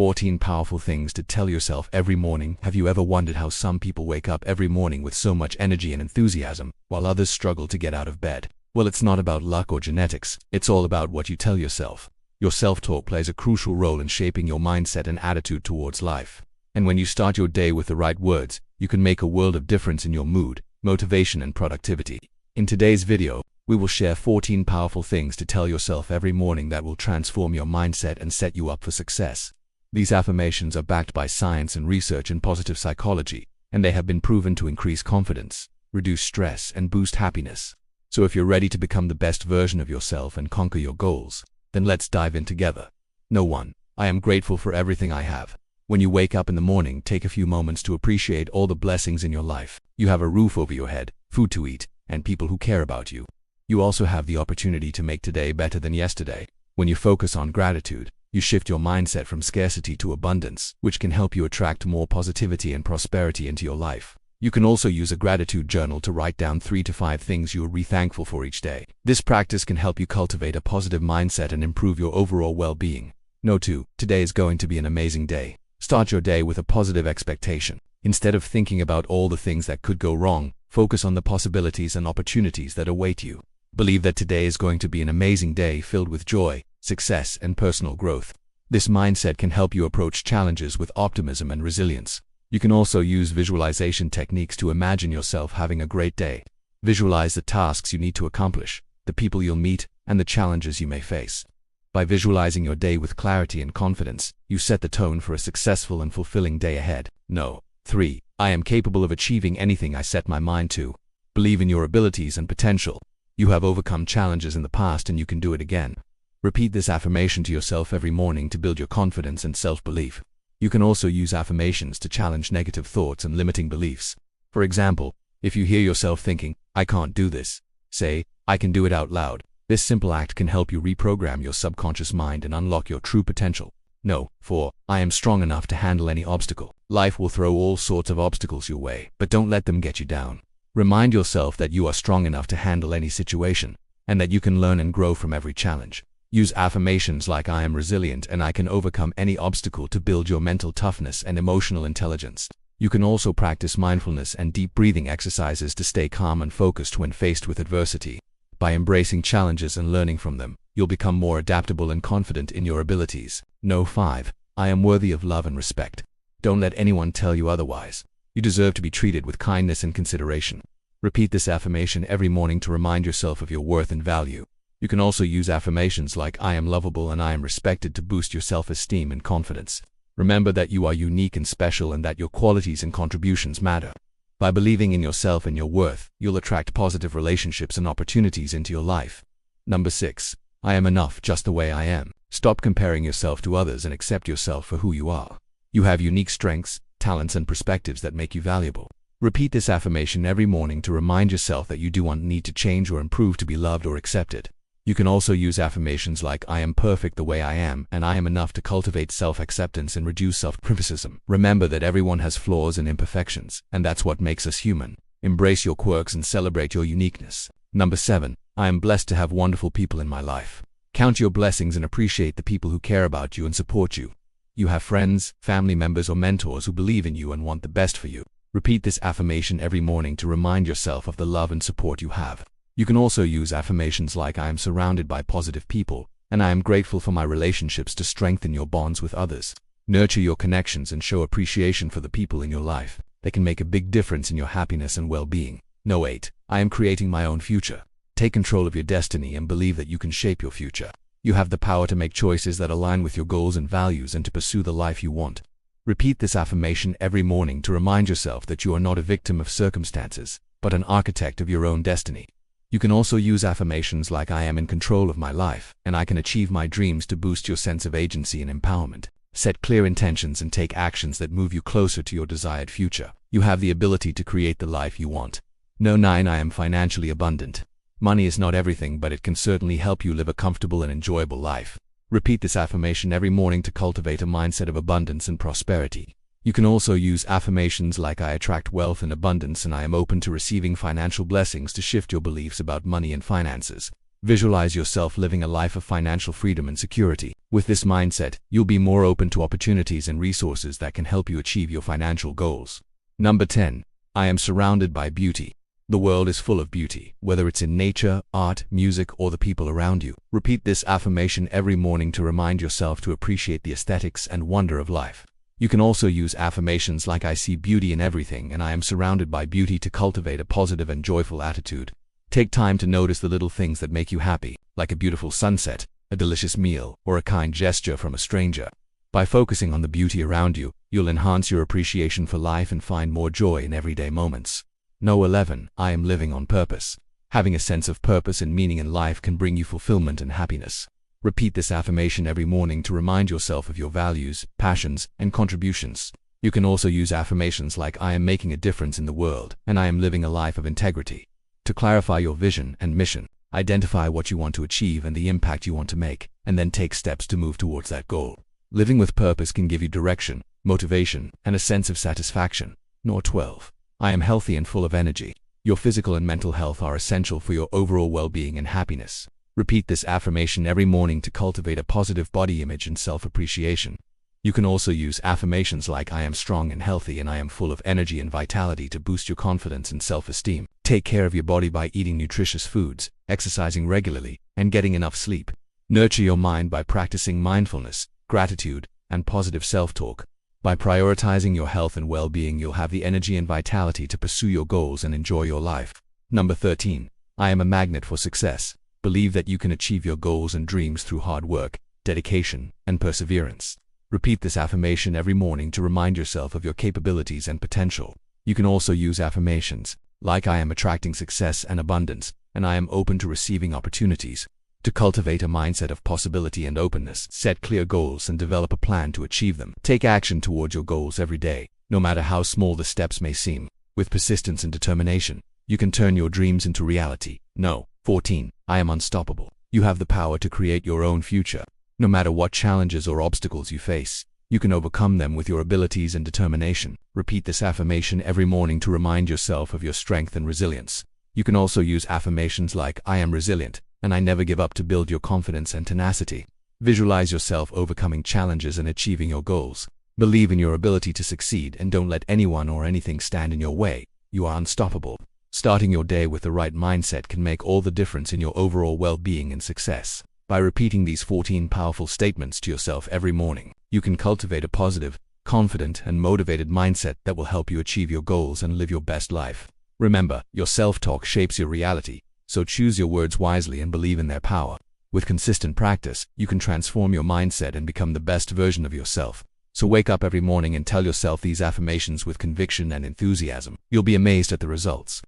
14 powerful things to tell yourself every morning. Have you ever wondered how some people wake up every morning with so much energy and enthusiasm, while others struggle to get out of bed? Well, it's not about luck or genetics. It's all about what you tell yourself. Your self-talk plays a crucial role in shaping your mindset and attitude towards life. And when you start your day with the right words, you can make a world of difference in your mood, motivation, and productivity. In today's video, we will share 14 powerful things to tell yourself every morning that will transform your mindset and set you up for success. These affirmations are backed by science and research in positive psychology, and they have been proven to increase confidence, reduce stress, and boost happiness. So if you're ready to become the best version of yourself and conquer your goals, then let's dive in together. No. 1. I am grateful for everything I have. When you wake up in the morning, take a few moments to appreciate all the blessings in your life. You have a roof over your head, food to eat, and people who care about you. You also have the opportunity to make today better than yesterday. When you focus on gratitude, you shift your mindset from scarcity to abundance, which can help you attract more positivity and prosperity into your life. You can also use a gratitude journal to write down 3 to 5 things you are thankful for each day. This practice can help you cultivate a positive mindset and improve your overall well-being. No. 2. Today is going to be an amazing day. Start your day with a positive expectation. Instead of thinking about all the things that could go wrong, focus on the possibilities and opportunities that await you. Believe that today is going to be an amazing day filled with joy, success, and personal growth. This mindset can help you approach challenges with optimism and resilience. You can also use visualization techniques to imagine yourself having a great day. Visualize the tasks you need to accomplish, the people you'll meet, and the challenges you may face. By visualizing your day with clarity and confidence, you set the tone for a successful and fulfilling day ahead. No. 3. I am capable of achieving anything I set my mind to. Believe in your abilities and potential. You have overcome challenges in the past and you can do it again. Repeat this affirmation to yourself every morning to build your confidence and self-belief. You can also use affirmations to challenge negative thoughts and limiting beliefs. For example, if you hear yourself thinking, "I can't do this," say, "I can do it" out loud. This simple act can help you reprogram your subconscious mind and unlock your true potential. No. 4. I am strong enough to handle any obstacle. Life will throw all sorts of obstacles your way, but don't let them get you down. Remind yourself that you are strong enough to handle any situation, and that you can learn and grow from every challenge. Use affirmations like "I am resilient and I can overcome any obstacle" to build your mental toughness and emotional intelligence. You can also practice mindfulness and deep breathing exercises to stay calm and focused when faced with adversity. By embracing challenges and learning from them, you'll become more adaptable and confident in your abilities. No. 5. I am worthy of love and respect. Don't let anyone tell you otherwise. You deserve to be treated with kindness and consideration. Repeat this affirmation every morning to remind yourself of your worth and value. You can also use affirmations like "I am lovable" and "I am respected" to boost your self-esteem and confidence. Remember that you are unique and special and that your qualities and contributions matter. By believing in yourself and your worth, you'll attract positive relationships and opportunities into your life. Number 6. I am enough just the way I am. Stop comparing yourself to others and accept yourself for who you are. You have unique strengths, talents, and perspectives that make you valuable. Repeat this affirmation every morning to remind yourself that you do not need to change or improve to be loved or accepted. You can also use affirmations like "I am perfect the way I am" and "I am enough" to cultivate self-acceptance and reduce self-criticism. Remember that everyone has flaws and imperfections, and that's what makes us human. Embrace your quirks and celebrate your uniqueness. Number 7. I am blessed to have wonderful people in my life. Count your blessings and appreciate the people who care about you and support you. You have friends, family members, or mentors who believe in you and want the best for you. Repeat this affirmation every morning to remind yourself of the love and support you have. You can also use affirmations like "I am surrounded by positive people," and "I am grateful for my relationships" to strengthen your bonds with others. Nurture your connections and show appreciation for the people in your life. They can make a big difference in your happiness and well-being. No. 8. I am creating my own future. Take control of your destiny and believe that you can shape your future. You have the power to make choices that align with your goals and values and to pursue the life you want. Repeat this affirmation every morning to remind yourself that you are not a victim of circumstances, but an architect of your own destiny. You can also use affirmations like "I am in control of my life, and I can achieve my dreams" to boost your sense of agency and empowerment. Set clear intentions and take actions that move you closer to your desired future. You have the ability to create the life you want. No. 9. I am financially abundant. Money is not everything, but it can certainly help you live a comfortable and enjoyable life. Repeat this affirmation every morning to cultivate a mindset of abundance and prosperity. You can also use affirmations like "I attract wealth and abundance" and "I am open to receiving financial blessings" to shift your beliefs about money and finances. Visualize yourself living a life of financial freedom and security. With this mindset, you'll be more open to opportunities and resources that can help you achieve your financial goals. Number 10. I am surrounded by beauty. The world is full of beauty, whether it's in nature, art, music, or the people around you. Repeat this affirmation every morning to remind yourself to appreciate the aesthetics and wonder of life. You can also use affirmations like I see beauty in everything and I am surrounded by beauty to cultivate a positive and joyful attitude. Take time to notice the little things that make you happy, like a beautiful sunset, a delicious meal, or a kind gesture from a stranger. By focusing on the beauty around you, you'll enhance your appreciation for life and find more joy in everyday moments. No. 11. I am living on purpose. Having a sense of purpose and meaning in life can bring you fulfillment and happiness. Repeat this affirmation every morning to remind yourself of your values, passions, and contributions. You can also use affirmations like I am making a difference in the world and I am living a life of integrity. To clarify your vision and mission, identify what you want to achieve and the impact you want to make, and then take steps to move towards that goal. Living with purpose can give you direction, motivation, and a sense of satisfaction. No. 12. I am healthy and full of energy. Your physical and mental health are essential for your overall well-being and happiness. Repeat this affirmation every morning to cultivate a positive body image and self-appreciation. You can also use affirmations like I am strong and healthy and I am full of energy and vitality to boost your confidence and self-esteem. Take care of your body by eating nutritious foods, exercising regularly, and getting enough sleep. Nurture your mind by practicing mindfulness, gratitude, and positive self-talk. By prioritizing your health and well-being, you'll have the energy and vitality to pursue your goals and enjoy your life. Number 13. I am a magnet for success. Believe that you can achieve your goals and dreams through hard work, dedication, and perseverance. Repeat this affirmation every morning to remind yourself of your capabilities and potential. You can also use affirmations like I am attracting success and abundance, and I am open to receiving opportunities. To cultivate a mindset of possibility and openness, set clear goals and develop a plan to achieve them. Take action towards your goals every day, no matter how small the steps may seem. With persistence and determination, you can turn your dreams into reality. No. 14. I am unstoppable. You have the power to create your own future. No matter what challenges or obstacles you face, you can overcome them with your abilities and determination. Repeat this affirmation every morning to remind yourself of your strength and resilience. You can also use affirmations like I am resilient and I never give up to build your confidence and tenacity. Visualize yourself overcoming challenges and achieving your goals. Believe in your ability to succeed and don't let anyone or anything stand in your way. You are unstoppable. Starting your day with the right mindset can make all the difference in your overall well-being and success. By repeating these 14 powerful statements to yourself every morning, you can cultivate a positive, confident, and motivated mindset that will help you achieve your goals and live your best life. Remember, your self-talk shapes your reality, so choose your words wisely and believe in their power. With consistent practice, you can transform your mindset and become the best version of yourself. So wake up every morning and tell yourself these affirmations with conviction and enthusiasm. You'll be amazed at the results.